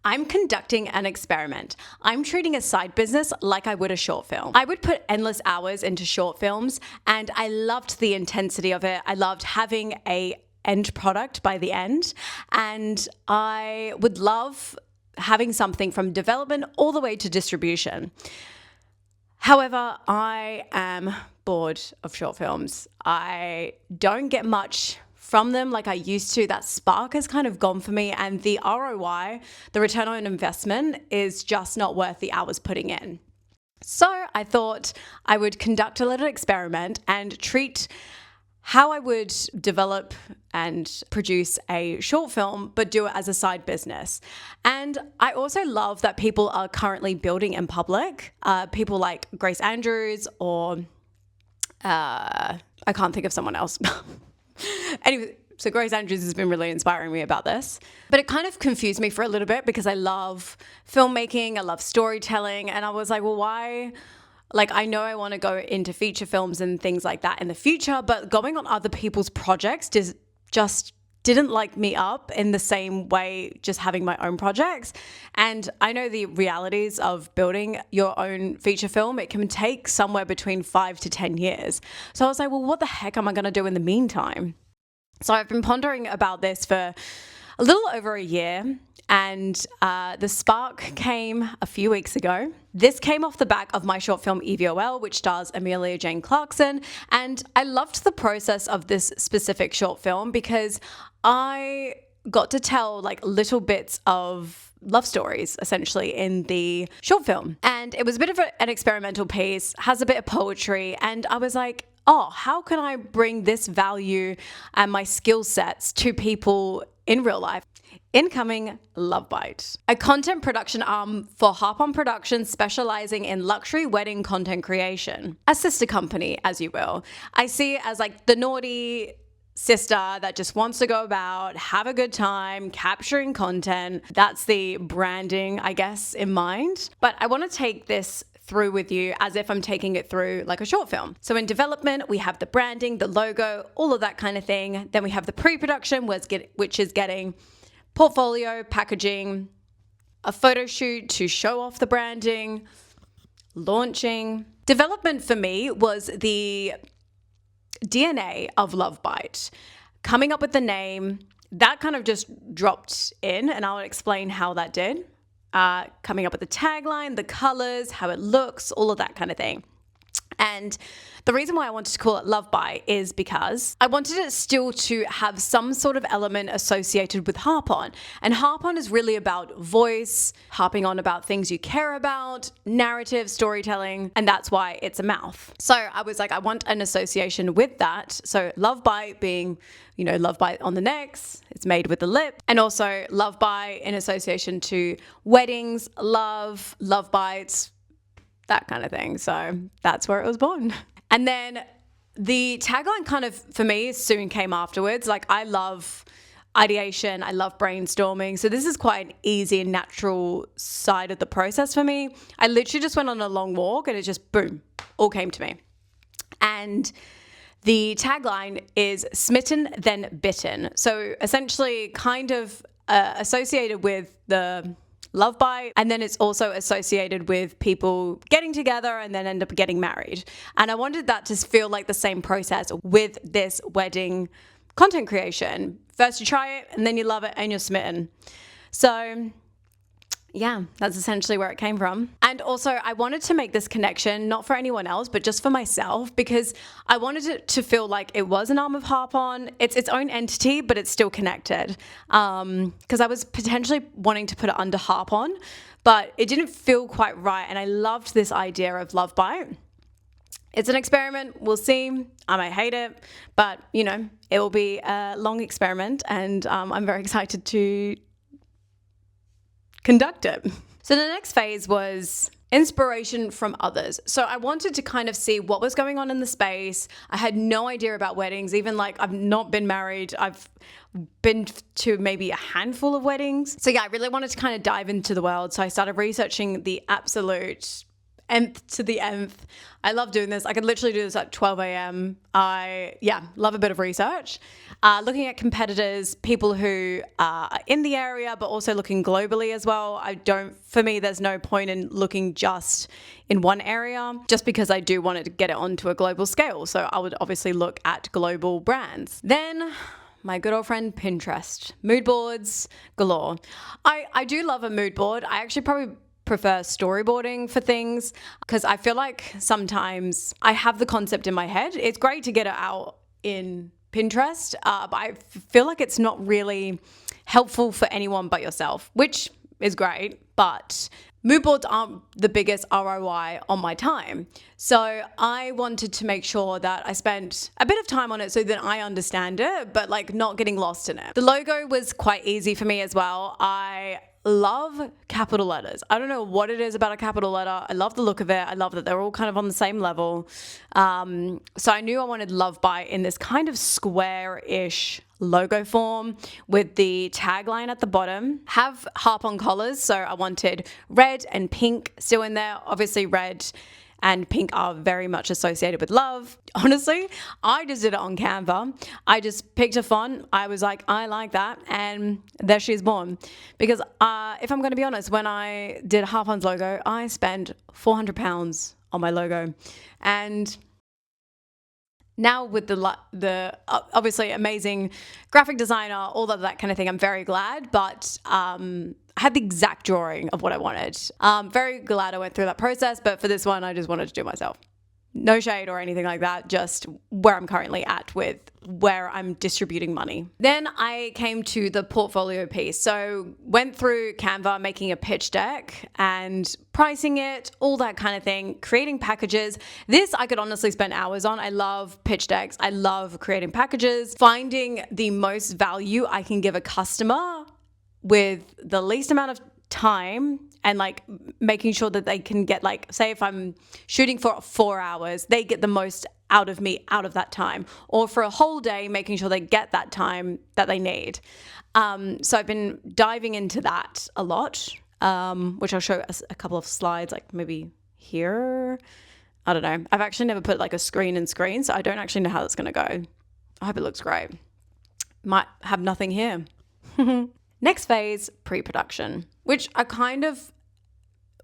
I'm conducting an experiment. I'm treating a side business like I would a short film. I would put endless hours into short films, and I loved the intensity of it. I loved having a end product by the end, and I would love having something from development all the way to distribution. However, I am bored of short films. I don't get much from them like I used to. That spark has kind of gone for me, and the ROI, the return on investment, is just not worth the hours putting in. So I thought I would conduct a little experiment and treat how I would develop and produce a short film, but do it as a side business. And I also love that people are currently building in public. People like Grace Andrews or I can't think of someone else. Anyway, so Grace Andrews has been really inspiring me about this. But it kind of confused me for a little bit because I love filmmaking, I love storytelling, and I was like, well, why? Like, I know I want to go into feature films and things like that in the future, but going on other people's projects just didn't light me up in the same way just having my own projects. And I know the realities of building your own feature film. It can take somewhere between 5 to 10 years. So I was like, well, what the heck am I going to do in the meantime? So I've been pondering about this for a little over a year, and the spark came a few weeks ago. This came off the back of my short film EVOL, which stars Amelia Jane Clarkson, and I loved the process of this specific short film because I got to tell like little bits of love stories essentially in the short film. And it was a bit of an experimental piece, has a bit of poetry, and I was like, oh, how can I bring this value and my skill sets to people in real life? Incoming LUVBITE, a content production arm for Harp On Productions specializing in luxury wedding content creation. A sister company, as you will. I see it as like the naughty sister that just wants to go about, have a good time, capturing content. That's the branding, I guess, in mind. But I want to take this through with you as if I'm taking it through like a short film. So in development, we have the branding, the logo, all of that kind of thing. Then we have the pre-production, which is getting portfolio, packaging, a photo shoot to show off the branding, launching. Development for me was the DNA of LUVBITE. Coming up with the name, that kind of just dropped in, and I'll explain how that did. Coming up with the tagline, the colors, how it looks, all of that kind of thing. And the reason why I wanted to call it LUVBITE is because I wanted it still to have some sort of element associated with Harp On. And Harp On is really about voice, harping on about things you care about, narrative, storytelling, and that's why it's a mouth. So I was like, I want an association with that. So LUVBITE being, LUVBITE on the necks, it's made with the lip, and also LUVBITE in association to weddings, love bites, that kind of thing. So that's where it was born. And then the tagline kind of, for me, soon came afterwards. Like, I love ideation, I love brainstorming. So this is quite an easy and natural side of the process for me. I literally just went on a long walk and it just, boom, all came to me. And the tagline is smitten, then bitten. So essentially kind of associated with the LUVBITE, and then it's also associated with people getting together and then end up getting married. And I wanted that to feel like the same process with this wedding content creation. First you try it, and then you love it, and you're smitten. So yeah, that's essentially where it came from. And also I wanted to make this connection, not for anyone else, but just for myself, because I wanted it to feel like it was an arm of Harp On. It's its own entity, but it's still connected. Because I was potentially wanting to put it under Harp On, but it didn't feel quite right. And I loved this idea of LUVBITE. It's an experiment. We'll see. I might hate it, but it will be a long experiment, and I'm very excited to conduct it. So the next phase was inspiration from others. So I wanted to kind of see what was going on in the space. I had no idea about weddings, even like I've not been married. I've been to maybe a handful of weddings. So yeah, I really wanted to kind of dive into the world. So I started researching the absolute nth to the nth. I love doing this. I could literally do this at 12 a.m. Love a bit of research. Looking at competitors, people who are in the area, but also looking globally as well. For me, there's no point in looking just in one area, just because I do want to get it onto a global scale. So I would obviously look at global brands. Then my good old friend Pinterest, mood boards galore. I do love a mood board. I actually probably prefer storyboarding for things because I feel like sometimes I have the concept in my head. It's great to get it out in Pinterest, but I feel like it's not really helpful for anyone but yourself, which is great, but mood boards aren't the biggest ROI on my time. So I wanted to make sure that I spent a bit of time on it so that I understand it, but like not getting lost in it. The logo was quite easy for me as well. I love capital letters. I don't know what it is about a capital letter. I love the look of it. I love that they're all kind of on the same level. So I knew I wanted LUVBITE in this kind of square-ish logo form with the tagline at the bottom. Have Harp On collars, so I wanted red and pink still in there. Obviously red and pink are very much associated with love. Honestly, I just did it on Canva. I just picked a font. I was like, I like that. And there she's born. Because if I'm going to be honest, when I did Harp On's logo, I spent £400 on my logo. And now with the obviously amazing graphic designer, all of that kind of thing, I'm very glad. But I had the exact drawing of what I wanted. Very glad I went through that process, but for this one, I just wanted to do it myself. No shade or anything like that, just where I'm currently at with where I'm distributing money. Then I came to the portfolio piece. So went through Canva, making a pitch deck and pricing it, all that kind of thing, creating packages. This I could honestly spend hours on. I love pitch decks. I love creating packages, finding the most value I can give a customer with the least amount of time, and like making sure that they can get, like, say if I'm shooting for 4 hours, they get the most out of me out of that time, or for a whole day, making sure they get that time that they need. So I've been diving into that a lot, which I'll show a couple of slides, like maybe here. I don't know. I've actually never put like a screen and screen, so I don't actually know how that's going to go. I hope it looks great. Might have nothing here. Next phase, pre-production, which I kind of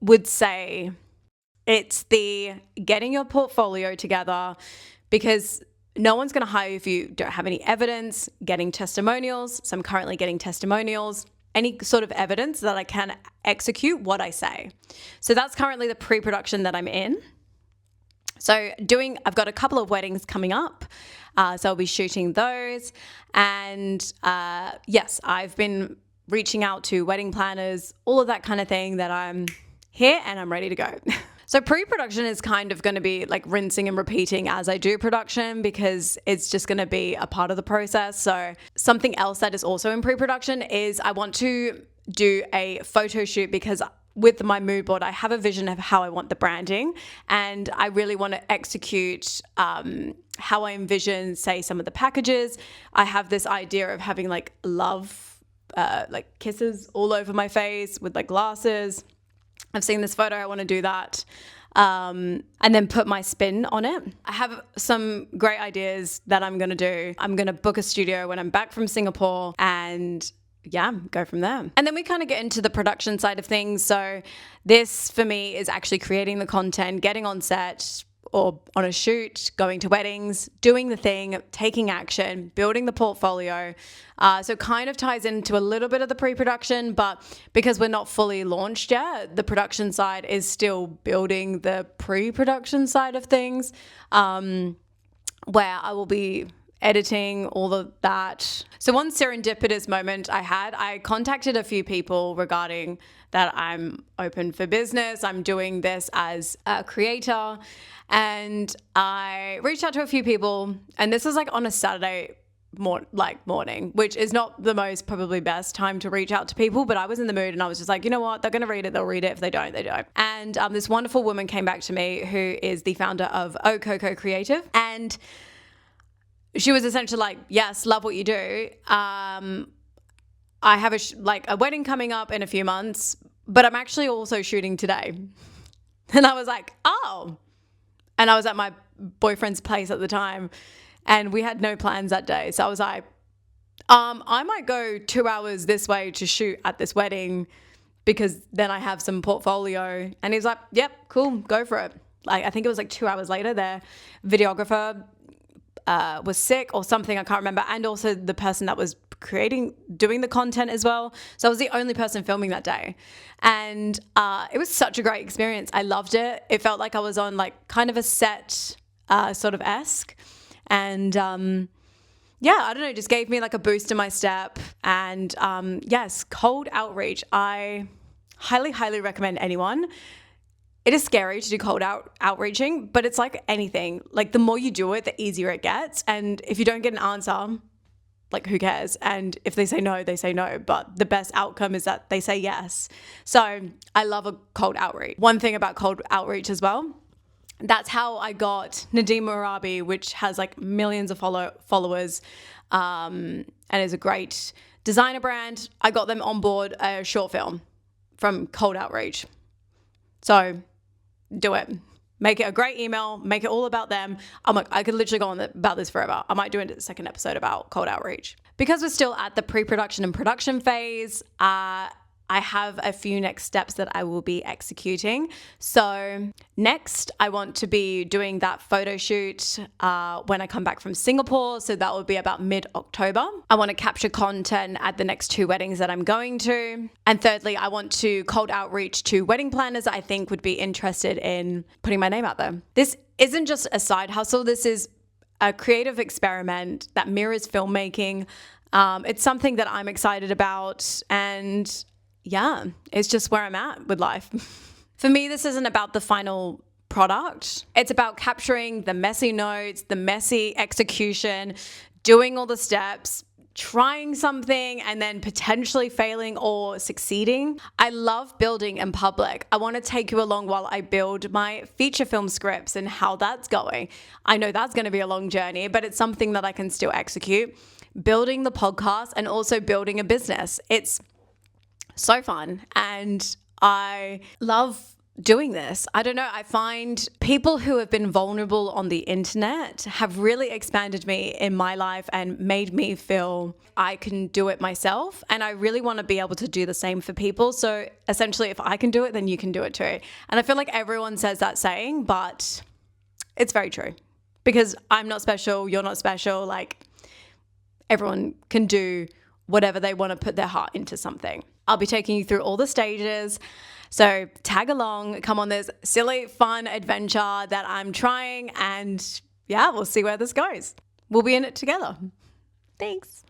would say it's the getting your portfolio together, because no one's going to hire you if you don't have any evidence, getting testimonials. So I'm currently getting testimonials, any sort of evidence that I can execute what I say. So that's currently the pre-production that I'm in. So I've got a couple of weddings coming up. So I'll be shooting those. And yes, I've been reaching out to wedding planners, all of that kind of thing, that I'm here and I'm ready to go. So pre-production is kind of going to be like rinsing and repeating as I do production, because it's just going to be a part of the process. So something else that is also in pre-production is I want to do a photo shoot, because with my mood board, I have a vision of how I want the branding, and I really want to execute how I envision, say, some of the packages. I have this idea of having like love, like kisses all over my face with like glasses. I've seen this photo. I want to do that. And then put my spin on it. I have some great ideas that I'm going to do. I'm going to book a studio when I'm back from Singapore and go from there. And then we kind of get into the production side of things. So this for me is actually creating the content, getting on set or on a shoot, going to weddings, doing the thing, taking action, building the portfolio. So it kind of ties into a little bit of the pre-production, but because we're not fully launched yet, the production side is still building the pre-production side of things, where I will be editing all of that. So one serendipitous moment I contacted a few people regarding that I'm open for business. I'm doing this as a creator, and I reached out to a few people, and this was like on a Saturday morning, which is not the most probably best time to reach out to people, but I was in the mood and I was just like, you know what, they're going to read it, they'll read it. If they don't, they don't. And this wonderful woman came back to me, who is the founder of Coco Creative, and she was essentially like, yes, love what you do. I have a wedding coming up in a few months, but I'm actually also shooting today. And I was like, oh. And I was at my boyfriend's place at the time and we had no plans that day. So I was like, I might go 2 hours this way to shoot at this wedding because then I have some portfolio. And he was like, yep, cool, go for it. Like, I think it was like 2 hours later, their videographer was sick or something, I can't remember. And also the person that was doing the content as well. So I was the only person filming that day. And it was such a great experience. I loved it. It felt like I was on like kind of a set sort of esque. And yeah, I don't know, just gave me like a boost in my step. And yes, cold outreach. I highly, highly recommend anyone. It is scary to do cold outreaching, but it's like anything. Like the more you do it, the easier it gets. And if you don't get an answer, like who cares? And if they say no, they say no. But the best outcome is that they say yes. So I love a cold outreach. One thing about cold outreach as well, that's how I got Nadim Murabi, which has like millions of followers and is a great designer brand. I got them on board a short film from cold outreach. So do it. Make it a great email. Make it all about them. I'm like, I could literally go on about this forever. I might do a second episode about cold outreach. Because we're still at the pre-production and production phase, I have a few next steps that I will be executing. So next, I want to be doing that photo shoot when I come back from Singapore. So that will be about mid-October. I want to capture content at the next 2 weddings that I'm going to. And thirdly, I want to cold outreach to wedding planners that I think would be interested in putting my name out there. This isn't just a side hustle. This is a creative experiment that mirrors filmmaking. It's something that I'm excited about, and yeah, it's just where I'm at with life. For me, this isn't about the final product. It's about capturing the messy notes, the messy execution, doing all the steps, trying something and then potentially failing or succeeding. I love building in public. I want to take you along while I build my feature film scripts and how that's going. I know that's going to be a long journey, but it's something that I can still execute. Building the podcast and also building a business. It's so fun and I love doing this. I don't know, I find people who have been vulnerable on the internet have really expanded me in my life and made me feel I can do it myself, and I really want to be able to do the same for people. So essentially, if I can do it, then you can do it too. And I feel like everyone says that saying, but it's very true because I'm not special, you're not special. Like everyone can do whatever they want to put their heart into something. I'll be taking you through all the stages. So tag along, come on this silly, fun adventure that I'm trying, and yeah, we'll see where this goes. We'll be in it together. Thanks.